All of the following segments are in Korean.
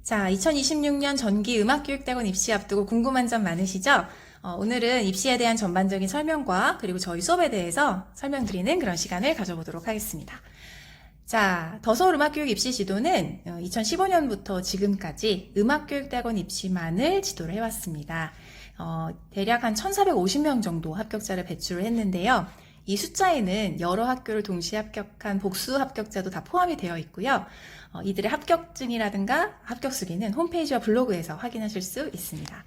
자, 2026년 전기음악교육대학원 입시 앞두고 궁금한 점 많으시죠? 오늘은 입시에 대한 전반적인 설명과 그리고 저희 수업에 대해서 설명드리는 그런 시간을 가져보도록 하겠습니다. 자, 더서울음악교육 입시 지도는 2015년부터 지금까지 음악교육대학원 입시만을 지도를 해왔습니다. 대략 한 1,450명 정도 합격자를 배출을 했는데요. 이 숫자에는 여러 학교를 동시에 합격한 복수 합격자도 다 포함이 되어 있고요. 이들의 합격증이라든가 합격 수기는 홈페이지와 블로그에서 확인하실 수 있습니다.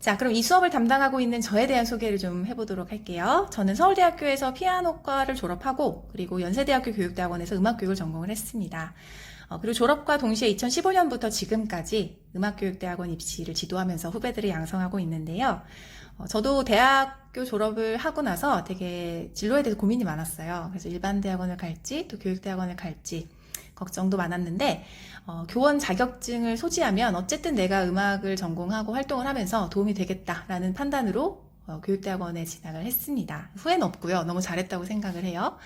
자, 그럼 이 수업을 담당하고 있는 저에 대한 소개를 좀 해보도록 할게요. 저는 서울대학교에서 피아노과를 졸업하고 그리고 연세대학교 교육대학원에서 음악교육을 전공을 했습니다. 그리고 졸업과 동시에 2015년부터 지금까지 음악교육대학원 입시를 지도하면서 후배들을 양성하고 있는데요. 저도 대학교 졸업을 하고 나서 되게 진로에 대해서 고민이 많았어요. 그래서 일반 대학원을 갈지 또 교육대학원을 갈지 걱정도 많았는데 교원 자격증을 소지하면 어쨌든 내가 음악을 전공하고 활동을 하면서 도움이 되겠다라는 판단으로 교육대학원에 진학을 했습니다. 후회는 없고요. 너무 잘했다고 생각을 해요.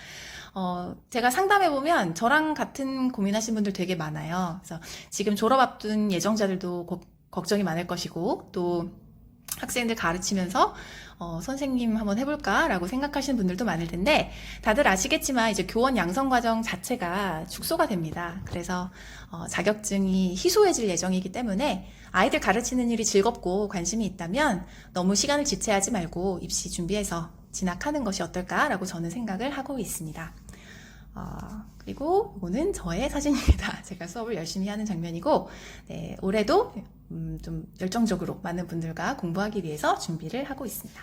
제가 상담해보면 저랑 같은 고민하신 분들 되게 많아요. 그래서 지금 졸업 앞둔 예정자들도 걱정이 많을 것이고 또 학생들 가르치면서 선생님 한번 해볼까 라고 생각하시는 분들도 많을 텐데 다들 아시겠지만 이제 교원 양성 과정 자체가 축소가 됩니다. 그래서 자격증이 희소해질 예정이기 때문에 아이들 가르치는 일이 즐겁고 관심이 있다면 너무 시간을 지체하지 말고 입시 준비해서 진학하는 것이 어떨까라고 저는 생각을 하고 있습니다. 그리고 이거는 저의 사진입니다. 제가 수업을 열심히 하는 장면이고 네, 올해도 좀 열정적으로 많은 분들과 공부하기 위해서 준비를 하고 있습니다.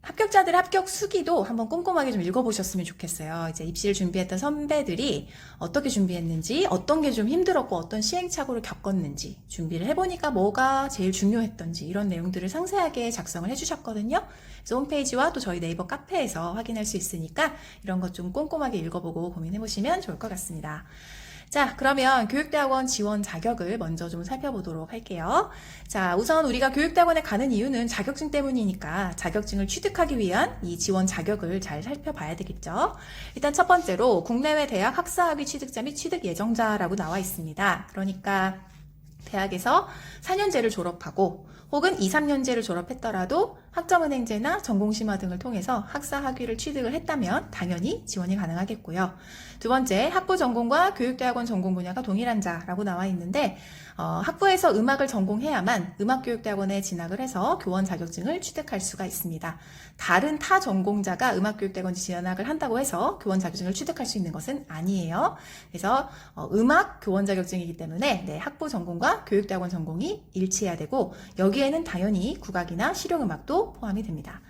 합격자들의 합격 수기도 한번 꼼꼼하게 좀 읽어보셨으면 좋겠어요. 이제 입시를 준비했던 선배들이 어떻게 준비했는지, 어떤 게 좀 힘들었고 어떤 시행착오를 겪었는지, 준비를 해보니까 뭐가 제일 중요했던지 이런 내용들을 상세하게 작성을 해주셨거든요. 그래서 홈페이지와 또 저희 네이버 카페에서 확인할 수 있으니까 이런 것 좀 꼼꼼하게 읽어보고 고민해보시면 좋을 것 같습니다. 자, 그러면 교육대학원 지원 자격을 먼저 좀 살펴보도록 할게요. 자, 우선 우리가 교육대학원에 가는 이유는 자격증 때문이니까 자격증을 취득하기 위한 이 지원 자격을 잘 살펴봐야 되겠죠. 일단 첫 번째로 국내외 대학 학사학위 취득자 및 취득 예정자라고 나와 있습니다. 그러니까 대학에서 4년제를 졸업하고 혹은 2, 3년제를 졸업했더라도 학점은행제나 전공심화 등을 통해서 학사 학위를 취득을 했다면 당연히 지원이 가능하겠고요. 두 번째, 학부 전공과 교육대학원 전공 분야가 동일한 자라고 나와 있는데 학부에서 음악을 전공해야만 음악교육대학원에 진학을 해서 교원 자격증을 취득할 수가 있습니다. 다른 타 전공자가 음악교육대학원에 진학을 한다고 해서 교원 자격증을 취득할 수 있는 것은 아니에요. 그래서 음악 교원 자격증이기 때문에 네, 학부 전공과 교육대학원 전공이 일치해야 되고 여기에는 당연히 국악이나 실용음악도 포함이 됩니다.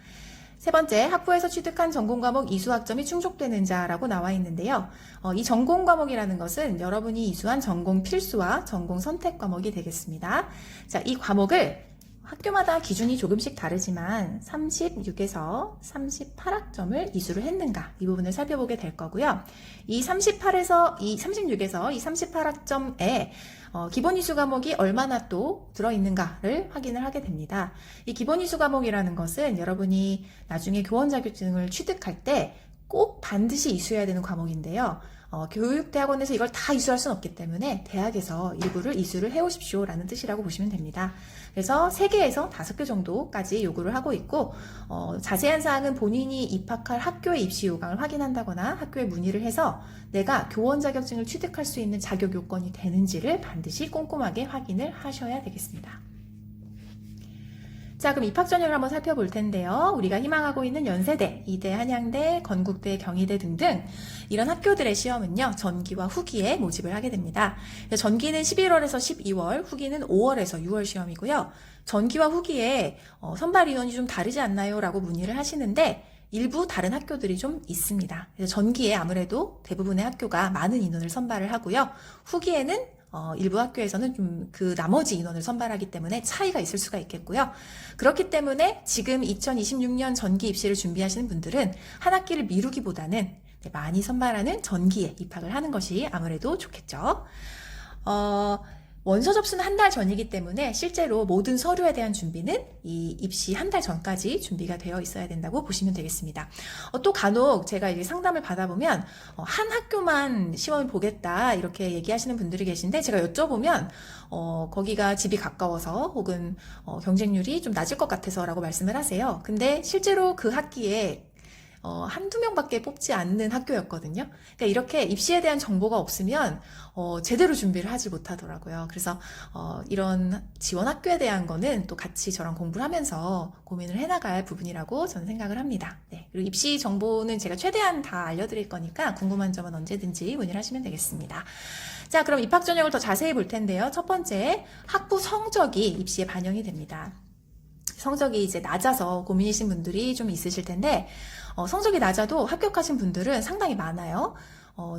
세 번째, 학부에서 취득한 전공과목 이수학점이 충족되는 자라고 나와 있는데요. 이 전공과목이라는 것은 여러분이 이수한 전공 필수와 전공 선택 과목이 되겠습니다. 자, 이 과목을 학교마다 기준이 조금씩 다르지만 36에서 38학점을 이수를 했는가 이 부분을 살펴보게 될 거고요. 이 36에서 이 38학점에 기본 이수 과목이 얼마나 또 들어있는가를 확인을 하게 됩니다. 이 기본 이수 과목이라는 것은 여러분이 나중에 교원 자격증을 취득할 때 꼭 반드시 이수해야 되는 과목인데요. 교육대학원에서 이걸 다 이수할 수는 없기 때문에 대학에서 일부를 이수를 해오십시오 라는 뜻이라고 보시면 됩니다. 그래서 3개에서 5개 정도까지 요구를 하고 있고 자세한 사항은 본인이 입학할 학교의 입시 요강을 확인한다거나 학교에 문의를 해서 내가 교원 자격증을 취득할 수 있는 자격 요건이 되는지를 반드시 꼼꼼하게 확인을 하셔야 되겠습니다. 자, 그럼 입학 전형을 한번 살펴볼 텐데요. 우리가 희망하고 있는 연세대, 이대, 한양대, 건국대, 경희대 등등 이런 학교들의 시험은요. 전기와 후기에 모집을 하게 됩니다. 전기는 11월에서 12월, 후기는 5월에서 6월 시험이고요. 전기와 후기에 선발 인원이 좀 다르지 않나요? 라고 문의를 하시는데 일부 다른 학교들이 좀 있습니다. 그래서 전기에 아무래도 대부분의 학교가 많은 인원을 선발을 하고요. 후기에는 일부 학교에서는 좀 그 나머지 인원을 선발하기 때문에 차이가 있을 수가 있겠고요. 그렇기 때문에 지금 2026년 전기 입시를 준비하시는 분들은 한 학기를 미루기보다는 많이 선발하는 전기에 입학을 하는 것이 아무래도 좋겠죠. 원서 접수는 한 달 전이기 때문에 실제로 모든 서류에 대한 준비는 이 입시 한 달 전까지 준비가 되어 있어야 된다고 보시면 되겠습니다. 또 간혹 제가 이제 상담을 받아보면 한 학교만 시험을 보겠다 이렇게 얘기하시는 분들이 계신데 제가 여쭤보면 거기가 집이 가까워서 혹은 경쟁률이 좀 낮을 것 같아서라고 말씀을 하세요. 근데 실제로 그 학기에 한두 명밖에 뽑지 않는 학교였거든요. 그러니까 이렇게 입시에 대한 정보가 없으면 제대로 준비를 하지 못하더라고요. 그래서 이런 지원 학교에 대한 거는 또 같이 저랑 공부를 하면서 고민을 해나갈 부분이라고 저는 생각을 합니다. 네. 그리고 입시 정보는 제가 최대한 다 알려드릴 거니까 궁금한 점은 언제든지 문의를 하시면 되겠습니다. 자, 그럼 입학 전형을 더 자세히 볼 텐데요. 첫 번째, 학부 성적이 입시에 반영이 됩니다. 성적이 이제 낮아서 고민이신 분들이 좀 있으실 텐데 성적이 낮아도 합격하신 분들은 상당히 많아요.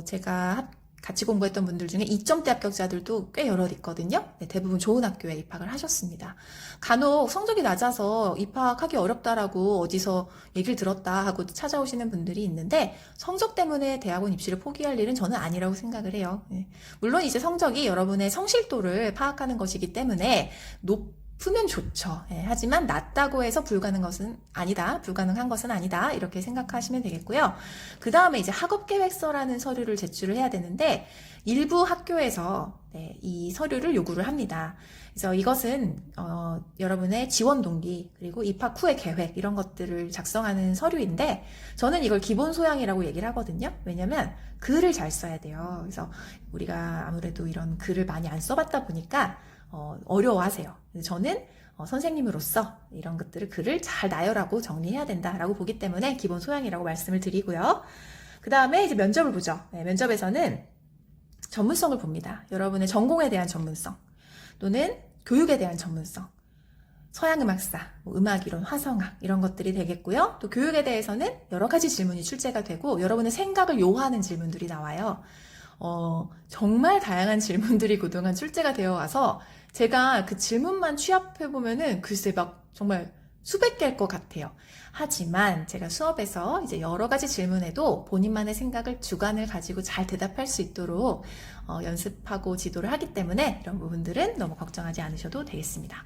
제가 같이 공부했던 분들 중에 2점대 합격자들도 꽤 여럿 있거든요. 네, 대부분 좋은 학교에 입학을 하셨습니다. 간혹 성적이 낮아서 입학하기 어렵다라고 어디서 얘기를 들었다 하고 찾아오시는 분들이 있는데 성적 때문에 대학원 입시를 포기할 일은 저는 아니라고 생각을 해요. 네. 물론 이제 성적이 여러분의 성실도를 파악하는 것이기 때문에 높으면 좋죠. 예, 하지만 낮다고 해서 불가능한 것은 아니다. 이렇게 생각하시면 되겠고요. 그 다음에 이제 학업계획서라는 서류를 제출을 해야 되는데 일부 학교에서 이 서류를 요구를 합니다. 그래서 이것은 여러분의 지원 동기 그리고 입학 후의 계획 이런 것들을 작성하는 서류인데 저는 이걸 기본 소양이라고 얘기를 하거든요. 왜냐면 글을 잘 써야 돼요. 그래서 우리가 아무래도 이런 글을 많이 안 써봤다 보니까 어려워하세요. 저는 선생님으로서 이런 것들을 글을 잘 나열하고 정리해야 된다라고 보기 때문에 기본 소양이라고 말씀을 드리고요. 그 다음에 이제 면접을 보죠. 네, 면접에서는 전문성을 봅니다. 여러분의 전공에 대한 전문성 또는 교육에 대한 전문성, 서양음악사, 음악이론, 화성학 이런 것들이 되겠고요. 또 교육에 대해서는 여러 가지 질문이 출제가 되고 여러분의 생각을 요하는 질문들이 나와요. 정말 다양한 질문들이 그동안 출제가 되어 와서 제가 그 질문만 취합해보면은 글쎄 막 정말 수백 개일 것 같아요. 하지만 제가 수업에서 이제 여러 가지 질문에도 본인만의 생각을 주관을 가지고 잘 대답할 수 있도록 연습하고 지도를 하기 때문에 이런 부분들은 너무 걱정하지 않으셔도 되겠습니다.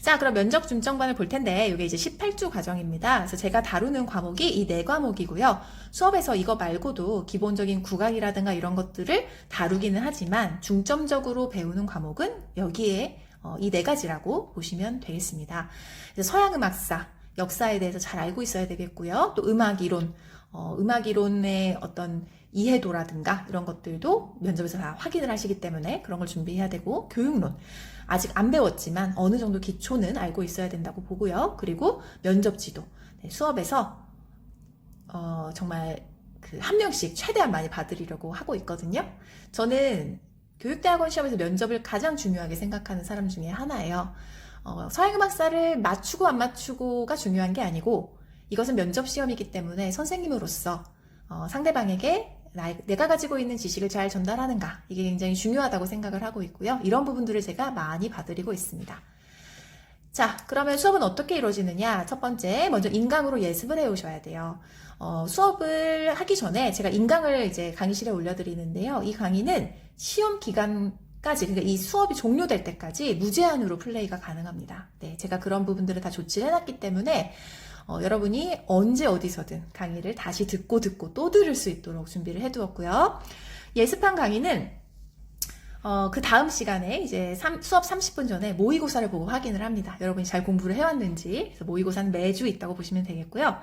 자, 그럼 면접 준정반을 볼 텐데 이게 이제 18주 과정입니다. 그래서 제가 다루는 과목이 이 4과목이고요. 수업에서 이거 말고도 기본적인 국악이라든가 이런 것들을 다루기는 하지만 중점적으로 배우는 과목은 여기에 이 4가지라고 보시면 되겠습니다. 서양음악사, 역사에 대해서 잘 알고 있어야 되겠고요. 또 음악이론, 음악이론의 어떤 이해도라든가 이런 것들도 면접에서 다 확인을 하시기 때문에 그런 걸 준비해야 되고, 교육론, 아직 안 배웠지만 어느 정도 기초는 알고 있어야 된다고 보고요. 그리고 면접 지도, 수업에서 정말 그 한 명씩 최대한 많이 봐드리려고 하고 있거든요. 저는 교육대학원 시험에서 면접을 가장 중요하게 생각하는 사람 중에 하나예요. 서양음악사를 맞추고 안 맞추고가 중요한 게 아니고 이것은 면접 시험이기 때문에 선생님으로서 상대방에게 내가 가지고 있는 지식을 잘 전달하는가 이게 굉장히 중요하다고 생각을 하고 있고요. 이런 부분들을 제가 많이 봐드리고 있습니다. 자, 그러면 수업은 어떻게 이루어지느냐? 첫 번째, 먼저 인강으로 예습을 해오셔야 돼요. 수업을 하기 전에 제가 인강을 이제 강의실에 올려드리는데요. 이 강의는 시험 기간까지, 그러니까 이 수업이 종료될 때까지 무제한으로 플레이가 가능합니다. 네, 제가 그런 부분들을 다 조치를 해놨기 때문에 여러분이 언제 어디서든 강의를 다시 듣고 또 들을 수 있도록 준비를 해두었고요. 예습한 강의는 그 다음 시간에 이제 수업 30분 전에 모의고사를 보고 확인을 합니다. 여러분이 잘 공부를 해왔는지. 그래서 모의고사는 매주 있다고 보시면 되겠고요.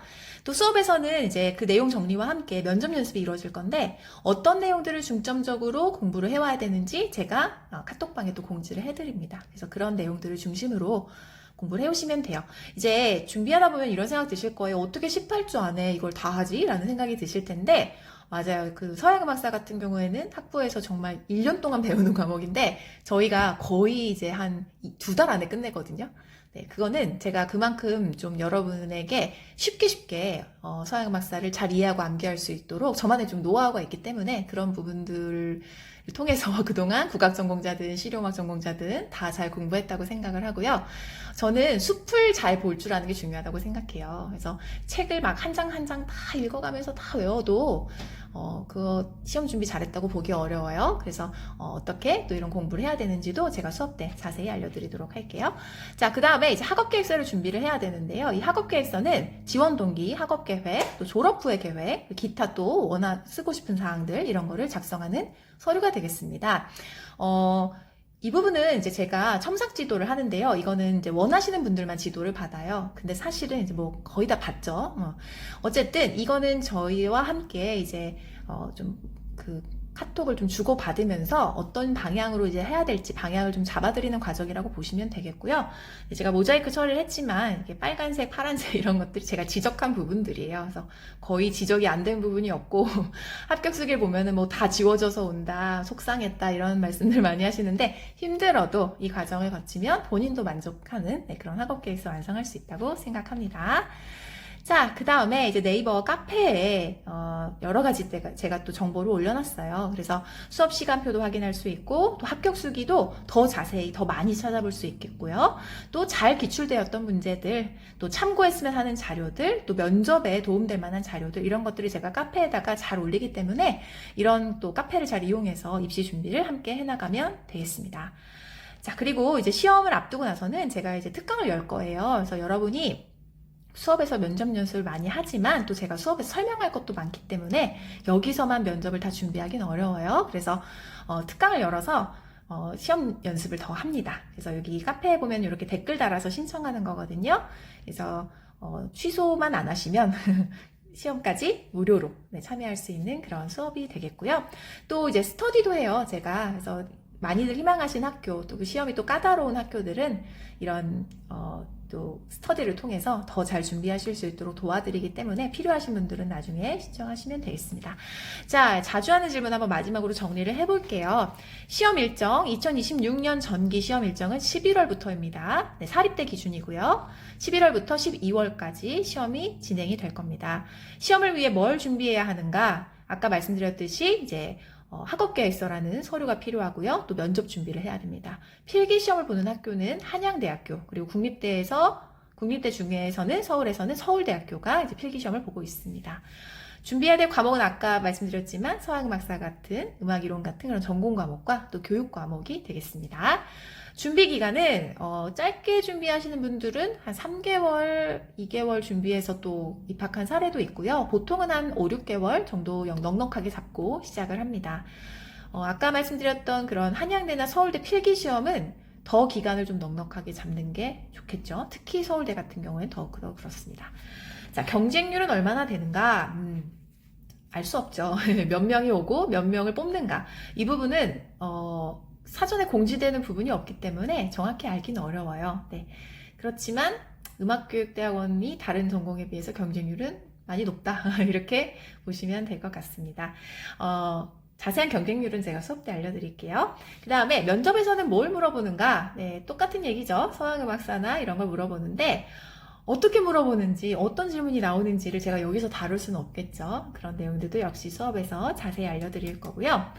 또 수업에서는 이제 그 내용 정리와 함께 면접 연습이 이루어질 건데 어떤 내용들을 중점적으로 공부를 해와야 되는지 제가 카톡방에 또 공지를 해드립니다. 그래서 그런 내용들을 중심으로 공부를 해오시면 돼요. 이제 준비하다 보면 이런 생각 드실 거예요. 어떻게 18주 안에 이걸 다 하지? 라는 생각이 드실 텐데 맞아요. 그 서양음악사 같은 경우에는 학부에서 정말 1년 동안 배우는 과목인데 저희가 거의 이제 한 2달 안에 끝내거든요. 네, 그거는 제가 그만큼 좀 여러분에게 쉽게 서양음악사를 잘 이해하고 암기할 수 있도록 저만의 좀 노하우가 있기 때문에 그런 부분들을 통해서 그동안 국악 전공자든 실용음악 전공자든 다 잘 공부했다고 생각을 하고요. 저는 숲을 잘 볼 줄 아는 게 중요하다고 생각해요. 그래서 책을 막 한 장 한 장 다 읽어가면서 다 외워도 그거 시험 준비 잘했다고 보기 어려워요. 그래서 어떻게 또 이런 공부를 해야 되는지도 제가 수업 때 자세히 알려드리도록 할게요. 자, 그 다음에 이제 학업계획서를 준비를 해야 되는데요. 이 학업계획서는 지원 동기, 학업계획, 또 졸업 후의 계획, 기타 또 워낙 쓰고 싶은 사항들 이런 거를 작성하는 서류가 되겠습니다. 이 부분은 이제 제가 첨삭 지도를 하는데요. 이거는 이제 원하시는 분들만 지도를 받아요. 근데 사실은 이제 뭐 거의 다 받죠. 어쨌든 이거는 저희와 함께 이제 좀 그 카톡을 좀 주고받으면서 어떤 방향으로 이제 해야 될지 방향을 좀 잡아드리는 과정이라고 보시면 되겠고요. 제가 모자이크 처리를 했지만 이게 빨간색, 파란색 이런 것들이 제가 지적한 부분들이에요. 그래서 거의 지적이 안 된 부분이 없고 합격수기를 보면은 뭐 다 지워져서 온다, 속상했다 이런 말씀들 많이 하시는데 힘들어도 이 과정을 거치면 본인도 만족하는 그런 학업계획서 완성할 수 있다고 생각합니다. 자, 그 다음에 이제 네이버 카페에 여러 가지 제가 또 정보를 올려놨어요. 그래서 수업 시간표도 확인할 수 있고 또 합격 수기도 더 자세히 더 많이 찾아볼 수 있겠고요. 또 잘 기출되었던 문제들, 또 참고했으면 하는 자료들, 또 면접에 도움될 만한 자료들 이런 것들이 제가 카페에다가 잘 올리기 때문에 이런 또 카페를 잘 이용해서 입시 준비를 함께 해나가면 되겠습니다. 자, 그리고 이제 시험을 앞두고 나서는 제가 이제 특강을 열 거예요. 그래서 여러분이 수업에서 면접 연습을 많이 하지만 또 제가 수업에서 설명할 것도 많기 때문에 여기서만 면접을 다 준비하기는 어려워요. 그래서 특강을 열어서 시험 연습을 더 합니다. 그래서 여기 카페에 보면 이렇게 댓글 달아서 신청하는 거거든요. 그래서 취소만 안 하시면 시험까지 무료로 참여할 수 있는 그런 수업이 되겠고요. 또 이제 스터디도 해요, 제가. 그래서 많이들 희망하신 학교, 또 그 시험이 또 까다로운 학교들은 이런 또 스터디를 통해서 더 잘 준비하실 수 있도록 도와드리기 때문에 필요하신 분들은 나중에 신청하시면 되겠습니다. 자, 자주 하는 질문 한번 마지막으로 정리를 해볼게요. 시험 일정, 2026년 전기 시험 일정은 11월부터입니다. 네, 사립대 기준이고요. 11월부터 12월까지 시험이 진행이 될 겁니다. 시험을 위해 뭘 준비해야 하는가? 아까 말씀드렸듯이 이제 학업계획서라는 서류가 필요하고요. 또 면접 준비를 해야 됩니다. 필기시험을 보는 학교는 한양대학교, 그리고 국립대 중에서는 서울에서는 서울대학교가 이제 필기시험을 보고 있습니다. 준비해야 될 과목은 아까 말씀드렸지만 서양음악사 같은 음악이론 같은 그런 전공 과목과 또 교육 과목이 되겠습니다. 준비 기간은 짧게 준비하시는 분들은 한 3개월, 2개월 준비해서 또 입학한 사례도 있고요. 보통은 한 5, 6개월 정도 넉넉하게 잡고 시작을 합니다. 아까 말씀드렸던 그런 한양대나 서울대 필기시험은 더 기간을 좀 넉넉하게 잡는 게 좋겠죠. 특히 서울대 같은 경우에는 더 그렇습니다. 자, 경쟁률은 얼마나 되는가? 알 수 없죠. 몇 명이 오고 몇 명을 뽑는가? 이 부분은 사전에 공지되는 부분이 없기 때문에 정확히 알기는 어려워요. 네. 그렇지만 음악교육대학원이 다른 전공에 비해서 경쟁률은 많이 높다. 이렇게 보시면 될 것 같습니다. 자세한 경쟁률은 제가 수업 때 알려드릴게요. 그 다음에 면접에서는 뭘 물어보는가? 네, 똑같은 얘기죠. 서양음악사나 이런 걸 물어보는데 어떻게 물어보는지, 어떤 질문이 나오는지를 제가 여기서 다룰 수는 없겠죠. 그런 내용들도 역시 수업에서 자세히 알려드릴 거고요.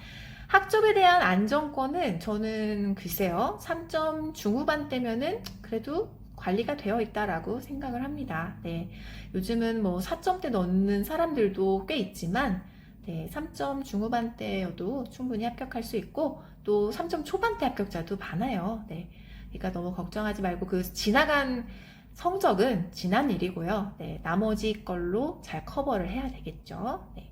학점에 대한 안정권은 저는 글쎄요, 3점 중후반 때면은 그래도 관리가 되어 있다라고 생각을 합니다. 네, 요즘은 뭐 4점대 넣는 사람들도 꽤 있지만, 네, 3점 중후반대여도 충분히 합격할 수 있고, 또 3점 초반대 합격자도 많아요. 네, 그러니까 너무 걱정하지 말고 그 지나간 성적은 지난 일이고요. 네, 나머지 걸로 잘 커버를 해야 되겠죠. 네.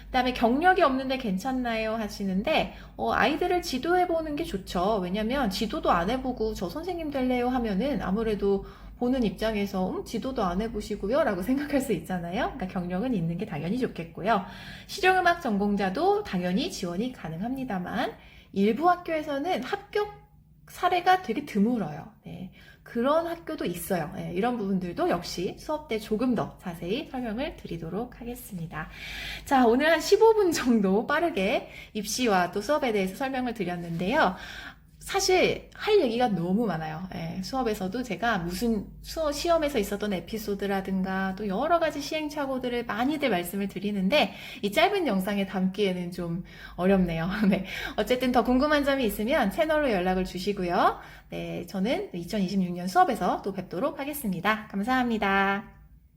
그 다음에 경력이 없는데 괜찮나요? 하시는데 아이들을 지도해보는 게 좋죠. 왜냐면 지도도 안 해보고 저 선생님 될래요? 하면은 아무래도 보는 입장에서 지도도 안 해보시고요? 라고 생각할 수 있잖아요. 그러니까 경력은 있는 게 당연히 좋겠고요. 실용음악 전공자도 당연히 지원이 가능합니다만 일부 학교에서는 합격 사례가 되게 드물어요. 네, 그런 학교도 있어요. 네, 이런 부분들도 역시 수업 때 조금 더 자세히 설명을 드리도록 하겠습니다. 자, 오늘 한 15분 정도 빠르게 입시와 또 수업에 대해서 설명을 드렸는데요. 사실 할 얘기가 너무 많아요. 예, 수업에서도 제가 무슨 시험에서 있었던 에피소드라든가 또 여러 가지 시행착오들을 많이들 말씀을 드리는데 이 짧은 영상에 담기에는 좀 어렵네요. 네, 어쨌든 더 궁금한 점이 있으면 채널로 연락을 주시고요. 네, 저는 2026년 수업에서 또 뵙도록 하겠습니다. 감사합니다.